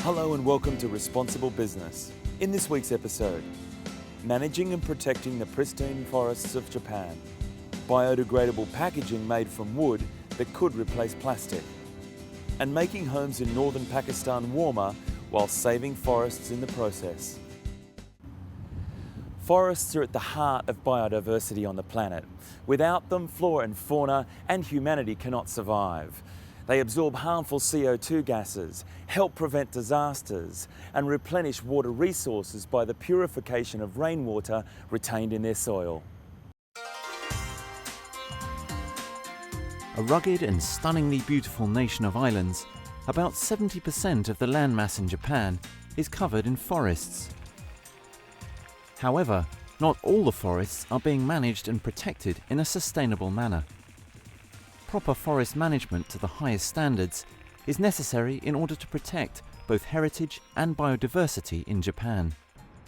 Hello and welcome to Responsible Business. In this week's episode, managing and protecting the pristine forests of Japan, biodegradable packaging made from wood that could replace plastic, and making homes in northern Pakistan warmer while saving forests in the process. Forests are at the heart of biodiversity on the planet. Without them, flora and fauna and humanity cannot survive. They absorb harmful CO2 gases, help prevent disasters, and replenish water resources by the purification of rainwater retained in their soil. A rugged and stunningly beautiful nation of islands, about 70% of the landmass in Japan is covered in forests. However, not all the forests are being managed and protected in a sustainable manner. Proper forest management to the highest standards is necessary in order to protect both heritage and biodiversity in Japan.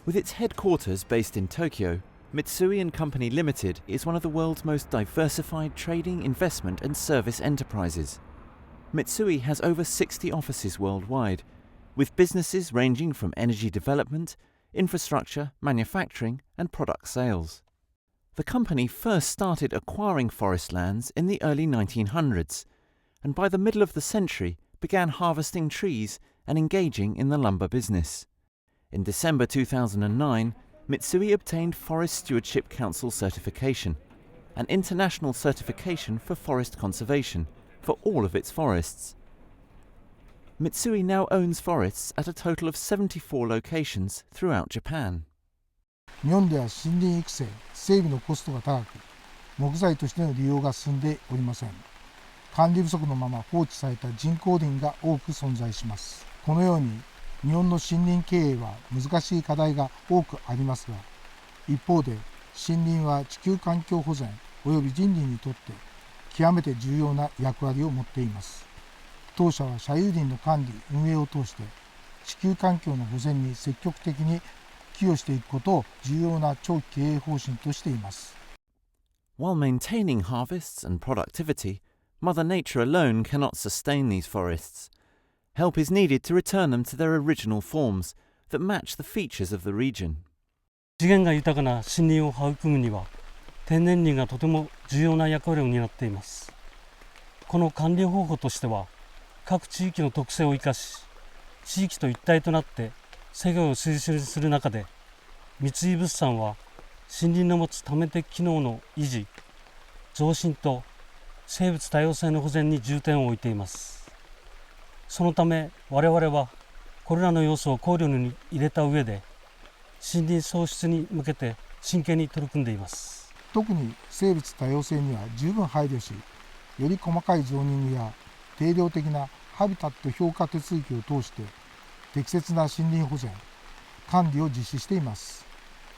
With its headquarters based in Tokyo, Mitsui & Company Limited is one of the world's most diversified trading, investment and service enterprises. Mitsui has over 60 offices worldwide, with businesses ranging from energy development, infrastructure, manufacturing and product sales. The company first started acquiring forest lands in the early 1900s, and by the middle of the century began harvesting trees and engaging in the lumber business. In December 2009, Mitsui obtained Forest Stewardship Council certification, an international certification for forest conservation for all of its forests. Mitsui now owns forests at a total of 74 locations throughout Japan. 日本では森林育成・整備のコストが高く、木材としての利用が進んでおりません。管理不足のまま放置された人工林が多く存在します。このように日本の森林経営は難しい課題が多くありますが、一方で森林は地球環境保全及び人類にとって極めて重要な役割を持っています。当社は社有林の管理・運営を通して地球環境の保全に積極的に寄与していくことを重要な長期経営方針としています。While maintaining harvests and productivity, Mother Nature alone cannot sustain these forests. Help is needed to return them to their original forms that match the features of the region. 資源が豊かな森林を育むには、天然林がとても重要な役割を担っています。この管理方法としては、各地域の特性を生かし、地域と一体となって世界を推進する中で、三井物産は森林の持つ多面的機能の維持、増進と生物多様性の保全に重点を置いています。そのため我々はこれらの要素を考慮に入れた上で、森林創出に向けて真剣に取り組んでいます。特に生物多様性には十分配慮し、より細かいゾーニングや定量的なハビタット評価手続きを通して適切な森林保全・管理を実施しています。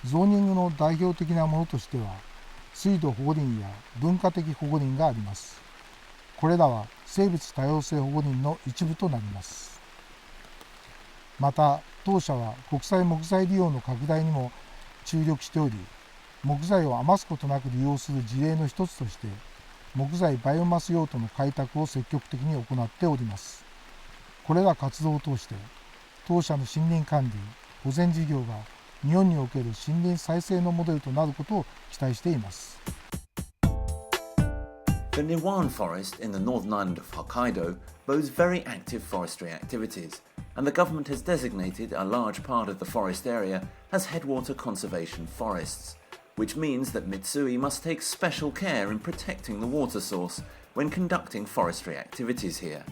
ゾーニングの代表的なものとしては、水土保護林や文化的保護林があります。これらは生物多様性保護林の一部となります。また、当社は国際木材利用の拡大にも注力しており、木材を余すことなく利用する事例の一つとして、木材バイオマス用途の開拓を積極的に行っております。これら活動を通して、当社の森林管理・保全事業が日本における森林再生のモデルとなることを期待しています。The Niwan forest in the northern island of Hokkaido boasts very active forestry activities, and the government has designated a large part of the forest area as headwater conservation forests, which means that Mitsui must take special care in protecting the water source when conducting forestry activities here.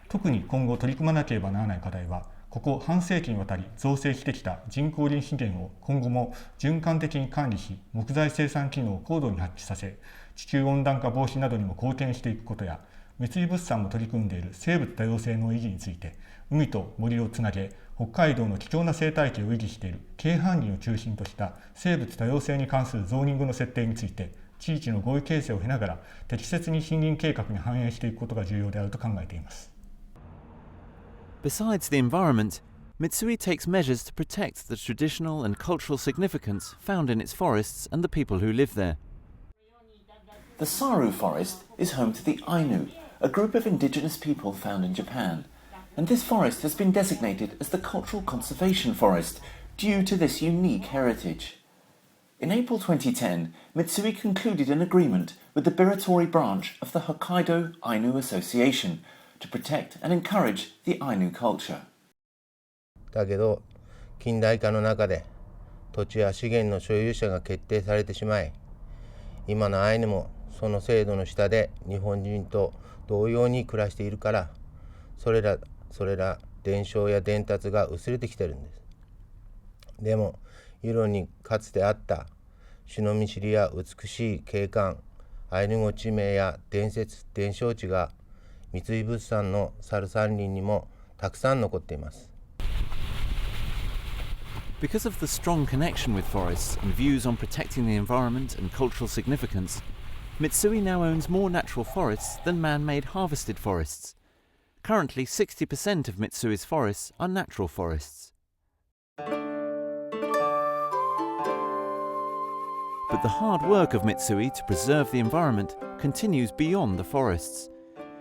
特に今後取り組まなければならない課題は、ここ半世紀にわたり造成してきた人工林資源を今後も循環的に管理し、木材生産機能を高度に発揮させ、地球温暖化防止などにも貢献していくことや、三井物産も取り組んでいる生物多様性の維持について、海と森をつなげ、北海道の貴重な生態系を維持している京阪林を中心とした生物多様性に関するゾーニングの設定について、地域の合意形成を経ながら適切に森林計画に反映していくことが重要であると考えています。Besides the environment, Mitsui takes measures to protect the traditional and cultural significance found in its forests and the people who live there. The Saru forest is home to the Ainu, a group of indigenous people found in Japan, and this forest has been designated as the Cultural Conservation Forest due to this unique heritage. In April 2010, Mitsui concluded an agreement with the Biratori branch of the Hokkaido Ainu Association to protect and encourage the Ainu culture. だけど近代化の中で土地や資源の所有者が決定されてしまい、今のアイヌもその制度の下で日本人と同様に暮らしているから、それら伝承や伝達が薄れてきてるんです。でもユロにかつてあった朱の見知りや美しい景観、アイヌ語地名や伝説、伝承地が三井物産の猿山林にもたくさん残っています。Because of the strong connection with forests and views on protecting the environment and cultural significance, Mitsui now owns more natural forests than man-made harvested forests. Currently, 60% of Mitsui's forests are natural forests. But the hard work of Mitsui to preserve the environment continues beyond the forests.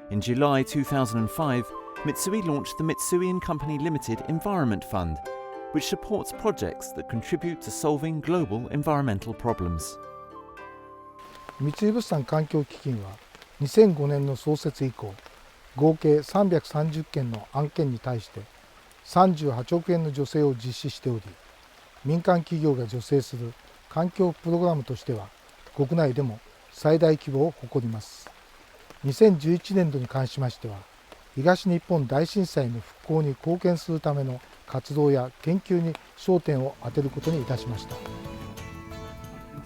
In July 2005, Mitsui launched the Mitsui & Company Limited Environment Fund, which supports projects that contribute to solving global environmental problems. 三井物産環境基金は2005年の創設以降、合計330件の案件に対して38億円の助成を実施しており、民間企業が助成する環境プログラムとしては国内でも最大規模を誇ります。2011年度に関しましては、東日本大震災の復興に貢献するための活動や研究に焦点を当てることにいたしました。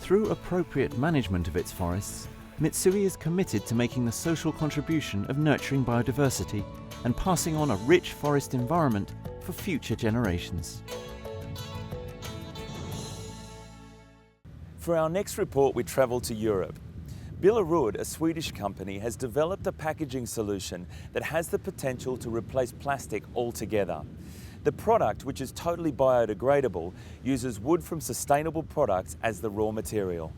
Through appropriate management of its forests, Mitsui is committed to making the social contribution of nurturing biodiversity and passing on a rich forest environment for future generations. For our next report, we travel to Europe. Billerud, a Swedish company, has developed a packaging solution that has the potential to replace plastic altogether. The product, which is totally biodegradable, uses wood from sustainable products as the raw material.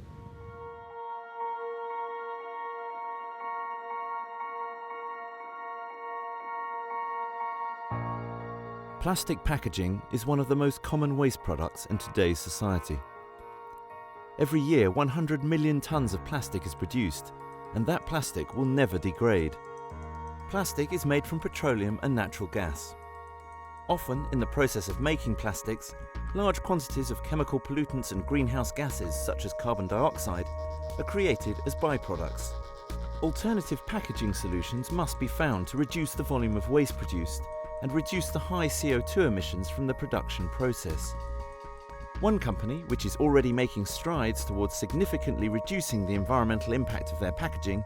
Plastic packaging is one of the most common waste products in today's society. Every year, 100 million tons of plastic is produced, and that plastic will never degrade. Plastic is made from petroleum and natural gas. Often, in the process of making plastics, large quantities of chemical pollutants and greenhouse gases such as carbon dioxide are created as byproducts. Alternative packaging solutions must be found to reduce the volume of waste produced and reduce the high CO2 emissions from the production process. One company, which is already making strides towards significantly reducing the environmental impact of their packaging,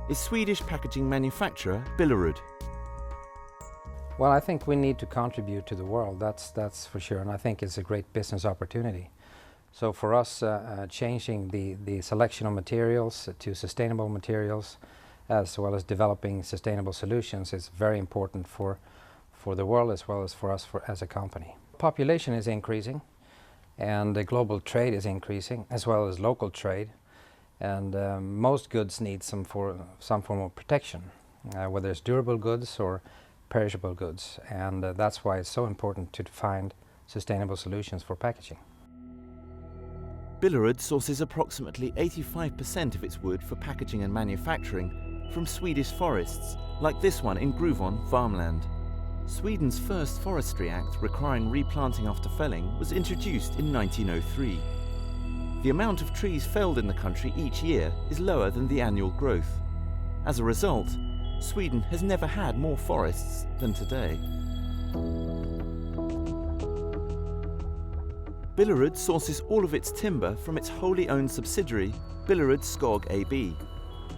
is Swedish packaging manufacturer Billerud. Well, I think we need to contribute to the world, that's for sure, and I think it's a great business opportunity. So for us, changing the selection of materials to sustainable materials, as well as developing sustainable solutions, is very important for the world as well as for us as a company. Population is increasing, and the global trade is increasing, as well as local trade, and most goods need some form of protection, whether it's durable goods or perishable goods, and that's why it's so important to find sustainable solutions for packaging. Billerud sources approximately 85% of its wood for packaging and manufacturing from Swedish forests, like this one in Gruvön, Värmland. Sweden's first Forestry Act requiring replanting after felling was introduced in 1903. The amount of trees felled in the country each year is lower than the annual growth. As a result, Sweden has never had more forests than today. Billerud sources all of its timber from its wholly owned subsidiary, Billerud Skog AB.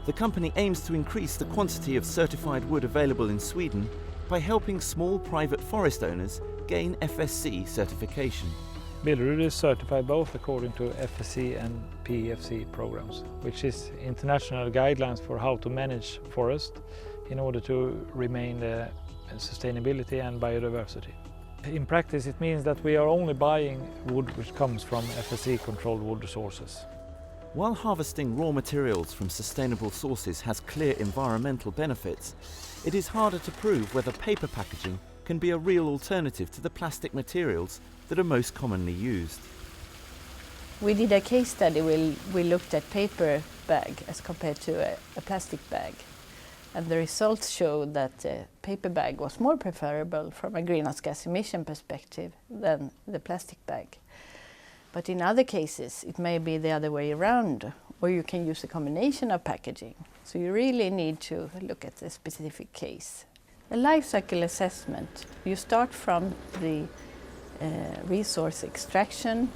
The company aims to increase the quantity of certified wood available in Sweden by helping small private forest owners gain FSC certification. Billerud is certified both according to FSC and PEFC programs, which is international guidelines for how to manage forest in order to remain the sustainability and biodiversity. In practice, it means that we are only buying wood which comes from FSC-controlled wood sources. While harvesting raw materials from sustainable sources has clear environmental benefits, it is harder to prove whether paper packaging can be a real alternative to the plastic materials that are most commonly used. We did a case study where we looked at paper bag as compared to a plastic bag. And the results showed that a paper bag was more preferable from a greenhouse gas emission perspective than the plastic bag. But in other cases, it may be the other way around, or you can use a combination of packaging. So you really need to look at the specific case. A life cycle assessment, you start from the resource extraction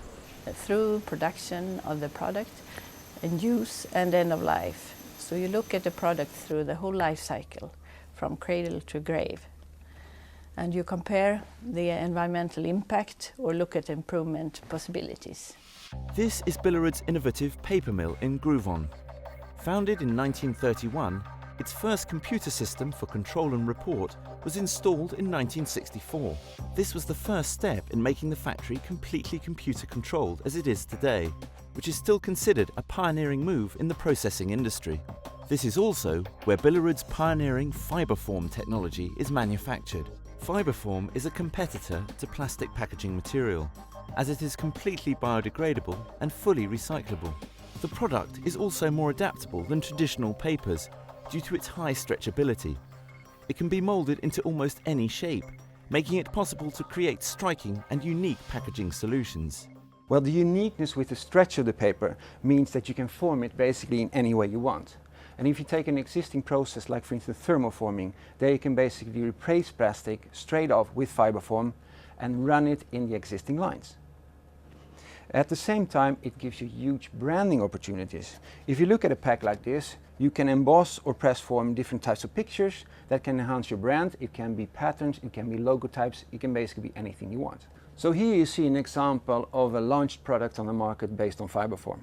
through production of the product and use and end of life. So you look at the product through the whole life cycle, from cradle to grave. And you compare the environmental impact or look at improvement possibilities. This is Billerud's innovative paper mill in Gruvon. Founded in 1931, its first computer system for control and report was installed in 1964. This was the first step in making the factory completely computer controlled as it is today, which is still considered a pioneering move in the processing industry. This is also where Billerud's pioneering FibreForm technology is manufactured. FibreForm is a competitor to plastic packaging material, as it is completely biodegradable and fully recyclable. The product is also more adaptable than traditional papers due to its high stretchability. It can be moulded into almost any shape, making it possible to create striking and unique packaging solutions. Well, the uniqueness with the stretch of the paper means that you can form it basically in any way you want. And if you take an existing process like, for instance, thermoforming, there you can basically replace plastic straight off with FibreForm and run it in the existing lines. At the same time, it gives you huge branding opportunities. If you look at a pack like this, you can emboss or press form different types of pictures that can enhance your brand. It can be patterns, it can be logo types, it can basically be anything you want. So here you see an example of a launched product on the market based on FibreForm.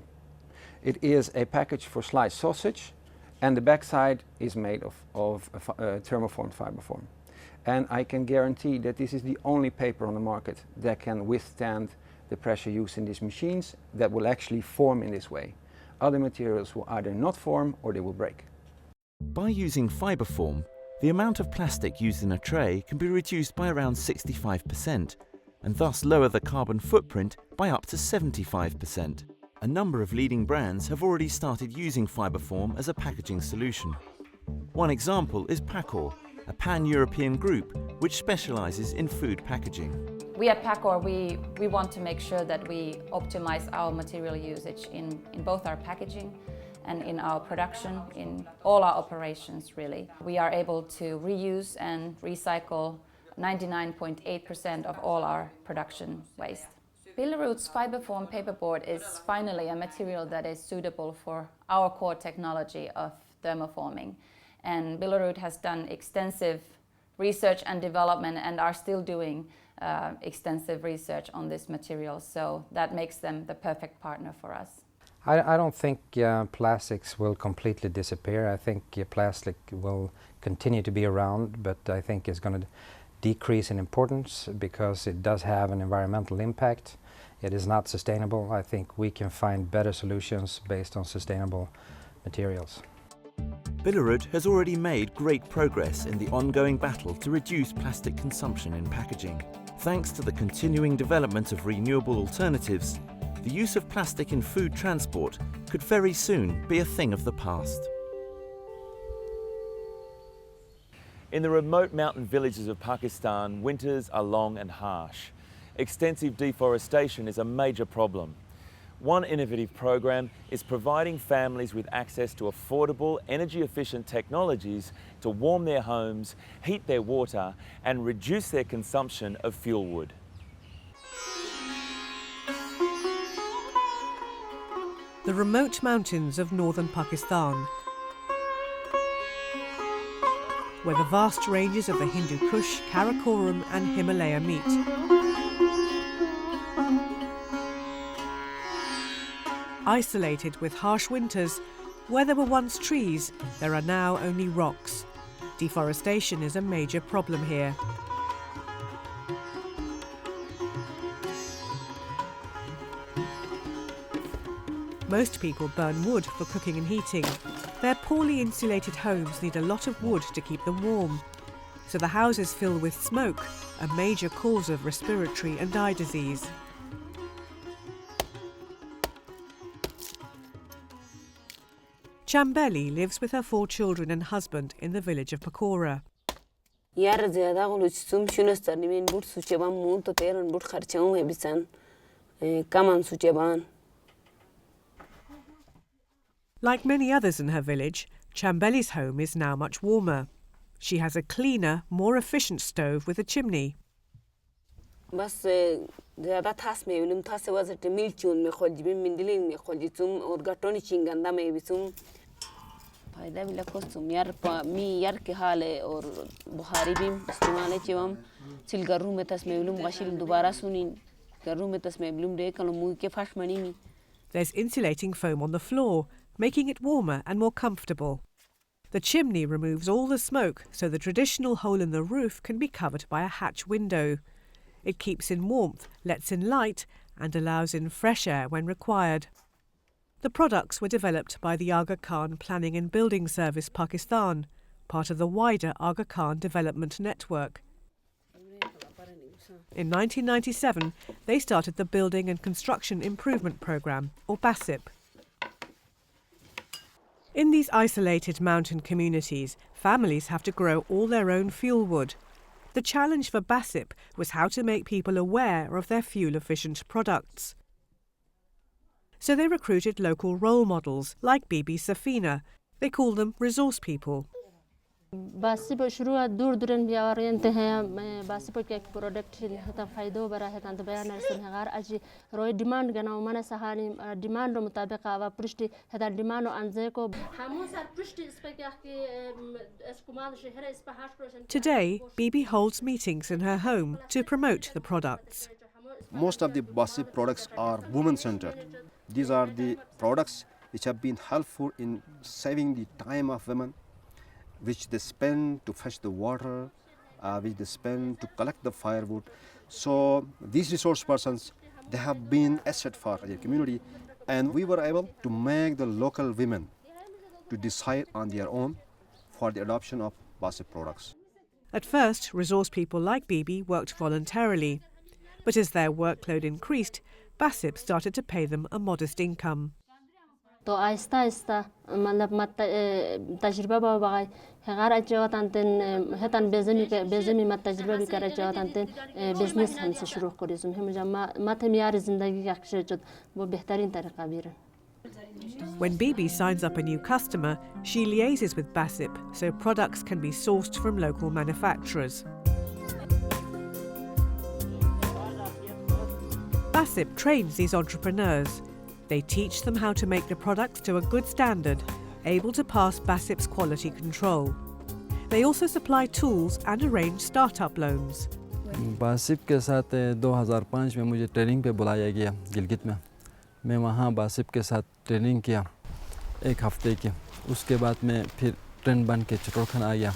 It is a package for sliced sausage, and the backside is made of thermoformed FibreForm. And I can guarantee that this is the only paper on the market that can withstand the pressure used in these machines that will actually form in this way. Other materials will either not form or they will break. By using FibreForm, the amount of plastic used in a tray can be reduced by around 65%, and thus lower the carbon footprint by up to 75%. A number of leading brands have already started using FibreForm as a packaging solution. One example is Pacor, a pan-European group which specialises in food packaging. We at Pacor, we want to make sure that we optimize our material usage in both our packaging and in our production, in all our operations really. We are able to reuse and recycle 99.8% of all our production waste. Billerud's FibreForm paperboard is finally a material that is suitable for our core technology of thermoforming. And Billerud has done extensive research and development and are still doing extensive research on this material, so that makes them the perfect partner for us. I don't think plastics will completely disappear. I think plastic will continue to be around, but I think it's going to decrease in importance because it does have an environmental impact. It is not sustainable. I think we can find better solutions based on sustainable materials. Billerud has already made great progress in the ongoing battle to reduce plastic consumption in packaging. Thanks to the continuing development of renewable alternatives, the use of plastic in food transport could very soon be a thing of the past. In the remote mountain villages of Pakistan, winters are long and harsh. Extensive deforestation is a major problem. One innovative program is providing families with access to affordable, energy-efficient technologies to warm their homes, heat their water, and reduce their consumption of fuel wood. The remote mountains of northern Pakistan, where the vast ranges of the Hindu Kush, Karakoram and Himalaya meet. Isolated with harsh winters, where there were once trees, there are now only rocks. Deforestation is a major problem here. Most people burn wood for cooking and heating. Their poorly insulated homes need a lot of wood to keep them warm. so the houses fill with smoke, a major cause of respiratory and eye disease. Chambeli lives with her 4 children and husband in the village of Pakora. Like many others in her village, Chambeli's home is now much warmer. She has a cleaner, more efficient stove with a chimney. There's insulating foam on the floor, making it warmer and more comfortable. The chimney removes all the smoke, so the traditional hole in the roof can be covered by a hatch window. It keeps in warmth, lets in light, and allows in fresh air when required. The products were developed by the Aga Khan Planning and Building Service Pakistan, part of the wider Aga Khan Development Network. In 1997, they started the Building and Construction Improvement Programme, or BASIP. In these isolated mountain communities, families have to grow all their own fuel wood. The challenge for BASIP was how to make people aware of their fuel-efficient products. So they recruited local role models like Bibi Safina. They call them resource people. Basip शुरुआत दूर दूरन बियावरियंते हैं बासिप के एक product होता फायदो बरा है तंत बयान नरसन हगार आज रोय डिमांड गना उमना सहानी डिमांड रो मुताबिक आवा पृष्टि हता डिमांड अंजे को हमो सर पृष्टि इस पे क्या कि एस्कुमाल शहर इस पे 8%. Today, Bibi holds meetings in her home to promote the products. Most of the BASIP products are women-centered. These are the products which have been helpful in saving the time of women, which they spend to fetch the water, which they spend to collect the firewood. So these resource persons, they have been asset for the community, and we were able to make the local women to decide on their own for the adoption of BASIP products. At first, resource people like Bibi worked voluntarily, but as their workload increased, BASIP started to pay them a modest income. तो आहिस्ता आहिस्ता मतलब मत तजुर्बा बाबाई हगार अजवातांतन हतन बेजमी मत तजुर्बा भी करे अजवातांतन बिजनेस हमसे शुरू करें हम जमा मत मियार जिंदगी का अक्सर जो वो बेहतरीन तरीका भी रहे. When Bibi signs up a new customer, she liaises with BASIP so products can be sourced from local manufacturers. BASIP trains these entrepreneurs. They teach them how to make the products to a good standard, able to pass BASIP's quality control. They also supply tools and arrange startup loans. BASIP के साथ 2005 में मुझे training पे बुलाया गया गिलगित में. मैं वहाँ BASIP के साथ ट्रेनिंग किया 1 हफ्ते की. उसके बाद मैं फिर ट्रेन बन के चित्तौड़गढ़ आ गया.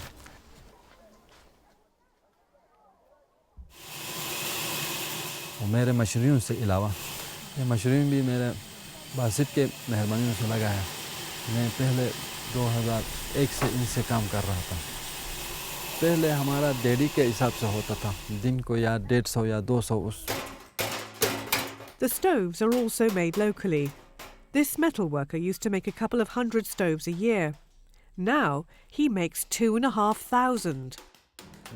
मेरे मशरूम से अलावा ये मशरूम भी मेरे BASIP के मेहरबानी से लगा है. मैं पहले 2001 से इनसे काम कर रहा था. पहले हमारा डेढ़ी के हिसाब से होता था, दिन को या 150 या 200 उस. The stoves are also made locally. This metal worker used to make a couple of hundred stoves a year. Now he makes 2,500.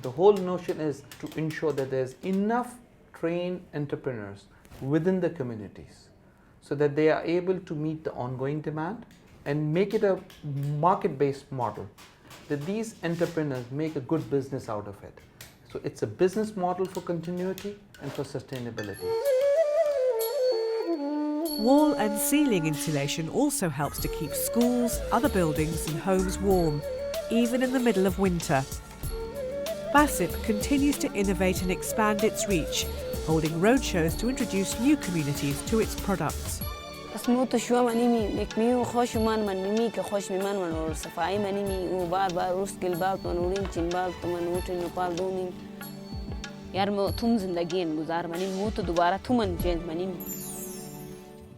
The whole notion is to ensure that there's enough trained entrepreneurs within the communities so that they are able to meet the ongoing demand and make it a market-based model, that these entrepreneurs make a good business out of it. So it's a business model for continuity and for sustainability. Wall and ceiling insulation also helps to keep schools, other buildings and homes warm, even in the middle of winter. BASIP continues to innovate and expand its reach, holding roadshows to introduce new communities to its products.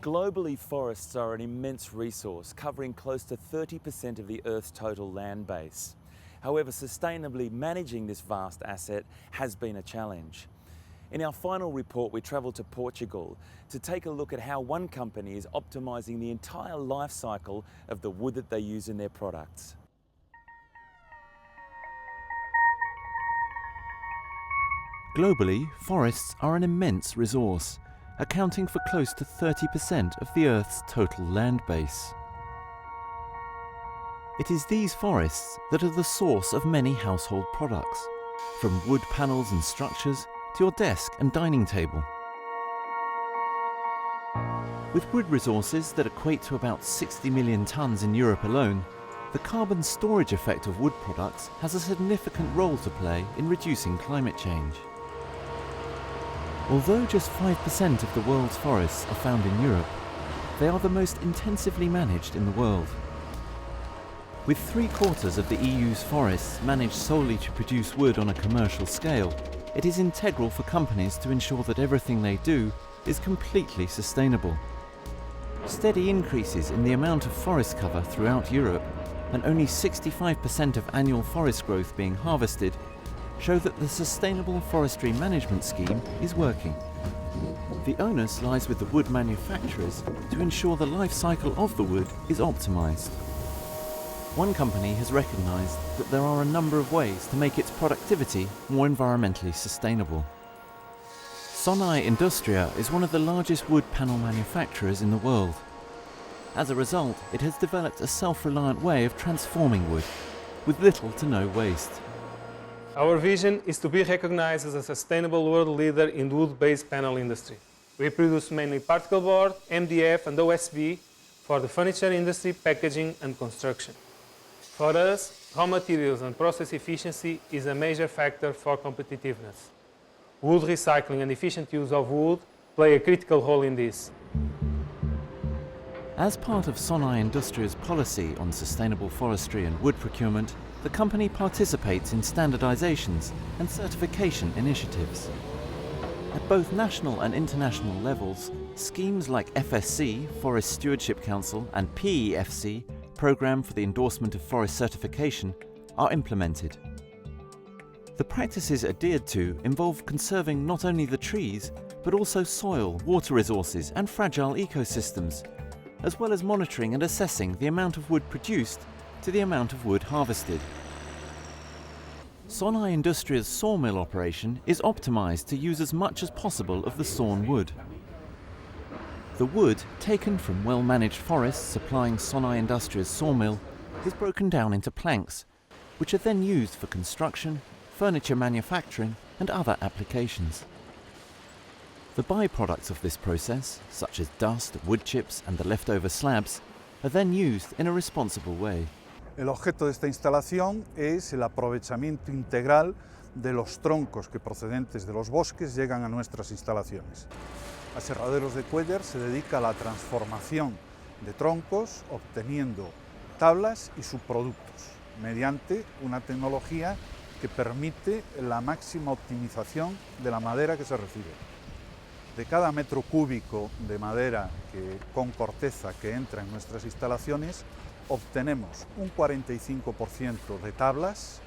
Globally, forests are an immense resource, covering close to 30% of the Earth's total land base. However, sustainably managing this vast asset has been a challenge. In our final report, we travelled to Portugal to take a look at how one company is optimising the entire life cycle of the wood that they use in their products. Globally, forests are an immense resource, accounting for close to 30% of the Earth's total land base. It is these forests that are the source of many household products, from wood panels and structures to your desk and dining table. With wood resources that equate to about 60 million tonnes in Europe alone, the carbon storage effect of wood products has a significant role to play in reducing climate change. Although just 5% of the world's forests are found in Europe, they are the most intensively managed in the world. With 3/4 of the EU's forests managed solely to produce wood on a commercial scale, it is integral for companies to ensure that everything they do is completely sustainable. Steady increases in the amount of forest cover throughout Europe, and only 65% of annual forest growth being harvested, show that the Sustainable Forestry Management Scheme is working. The onus lies with the wood manufacturers to ensure the life cycle of the wood is optimised. One company has recognised that there are a number of ways to make its productivity more environmentally sustainable. Sonai Industria is one of the largest wood panel manufacturers in the world. As a result, it has developed a self-reliant way of transforming wood, with little to no waste. Our vision is to be recognized as a sustainable world leader in the wood-based panel industry. We produce mainly particle board, MDF and OSB for the furniture industry, packaging and construction. For us, raw materials and process efficiency is a major factor for competitiveness. Wood recycling and efficient use of wood play a critical role in this. As part of Sonai Industria's policy on sustainable forestry and wood procurement, the company participates in standardizations and certification initiatives. At both national and international levels, schemes like FSC, Forest Stewardship Council, and PEFC, Programme for the Endorsement of Forest Certification, are implemented. The practices adhered to involve conserving not only the trees, but also soil, water resources, and fragile ecosystems, as well as monitoring and assessing the amount of wood produced to the amount of wood harvested. Sonai Industria's sawmill operation is optimised to use as much as possible of the sawn wood. The wood, taken from well-managed forests supplying Sonai Industria's sawmill, is broken down into planks, which are then used for construction, furniture manufacturing and other applications. The byproducts of this process, such as dust, wood chips and the leftover slabs, are then used in a responsible way. El objeto de esta instalación es el aprovechamiento integral de los troncos que procedentes de los bosques llegan a nuestras instalaciones. Aserraderos de Cuéllar se dedica a la transformación de troncos obteniendo tablas y subproductos mediante una tecnología que permite la máxima optimización de la madera que se recibe. De cada metro cúbico de madera con corteza que entra en nuestras instalaciones, obtenemos un 45% de tablas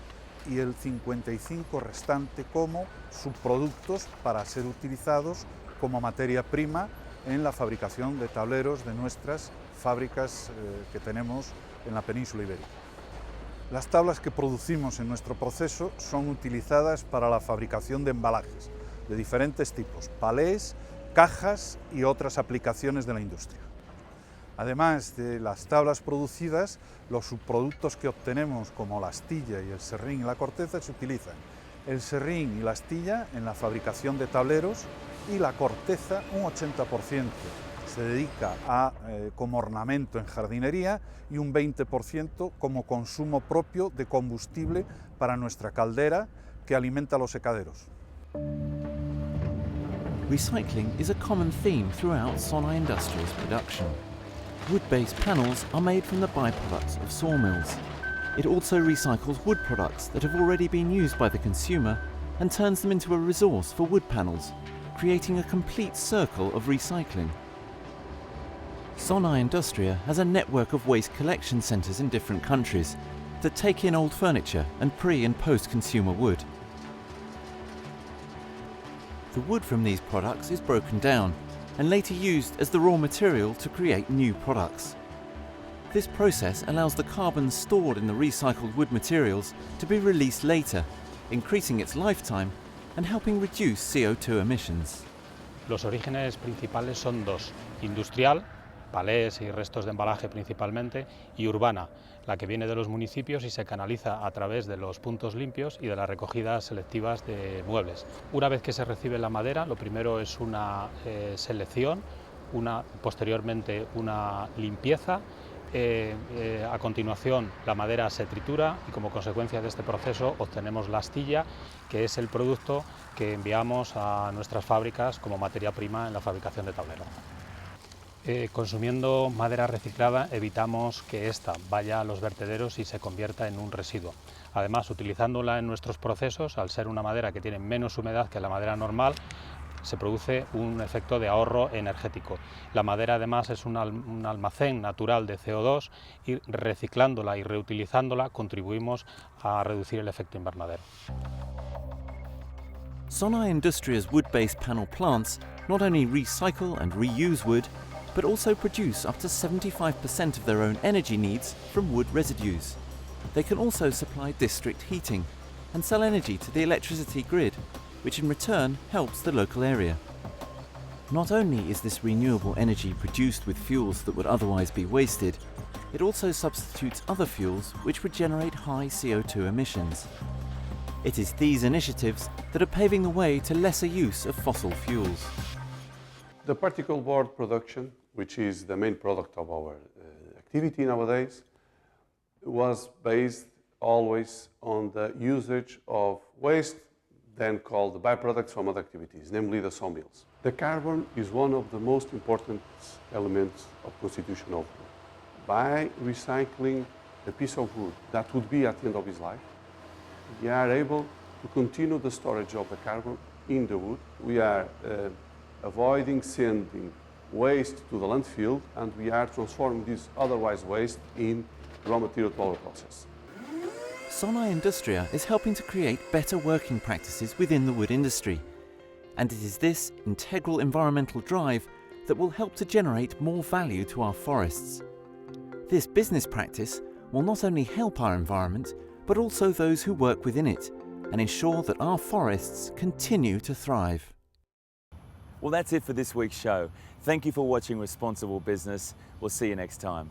y el 55% restante como subproductos para ser utilizados como materia prima en la fabricación de tableros de nuestras fábricas que tenemos en la península ibérica. Las tablas que producimos en nuestro proceso son utilizadas para la fabricación de embalajes de diferentes tipos, palés, cajas y otras aplicaciones de la industria. Además de las tablas producidas, los subproductos que obtenemos como la astilla y el serrín y la corteza se utilizan. El serrín y la astilla en la fabricación de tableros y la corteza, un 80%, se dedica como ornamento en jardinería y un 20% como consumo propio de combustible para nuestra caldera que alimenta los secaderos. Recycling is a common theme throughout Sonai Industria's production. Wood-based panels are made from the byproducts of sawmills. It also recycles wood products that have already been used by the consumer and turns them into a resource for wood panels, creating a complete circle of recycling. Sonai Industria has a network of waste collection centres in different countries, that take in old furniture and pre- and post-consumer wood. The wood from these products is broken down and later used as the raw material to create new products. This process allows the carbon stored in the recycled wood materials to be released later, increasing its lifetime and helping reduce CO2 emissions. Los orígenes principales son dos: industrial, palés y restos de embalaje principalmente, y urbana, la que viene de los municipios y se canaliza a través de los puntos limpios y de las recogidas selectivas de muebles. Una vez que se recibe la madera, lo primero es una selección, posteriormente una limpieza. A continuación la madera se tritura y como consecuencia de este proceso obtenemos la astilla, que es el producto que enviamos a nuestras fábricas como materia prima en la fabricación de tableros. Consumiendo madera reciclada evitamos que ésta vaya a los vertederos y se convierta en un residuo. Además, utilizándola en nuestros procesos, al ser una madera que tiene menos humedad que la madera normal, se produce un efecto de ahorro energético. La madera además es un almacén natural de CO2 y reciclándola y reutilizándola contribuimos a reducir el efecto invernadero. Sonae Industria's wood-based panel plants not only recycle and reuse wood, but also produce up to 75% of their own energy needs from wood residues. They can also supply district heating and sell energy to the electricity grid, which in return helps the local area. Not only is this renewable energy produced with fuels that would otherwise be wasted, it also substitutes other fuels which would generate high CO2 emissions. It is these initiatives that are paving the way to lesser use of fossil fuels. The particle board production, which is the main product of our activity nowadays, was based always on the usage of waste, then called the byproducts from other activities, namely the sawmills. The carbon is one of the most important elements of constitution of wood. By recycling a piece of wood that would be at the end of its life, we are able to continue the storage of the carbon in the wood. We are avoiding sending waste to the landfill, and we are transforming this otherwise waste in raw material to our process. Sonae Industria is helping to create better working practices within the wood industry, and it is this integral environmental drive that will help to generate more value to our forests. This business practice will not only help our environment, but also those who work within it, and ensure that our forests continue to thrive. Well, that's it for this week's show. Thank you for watching Responsible Business. We'll see you next time.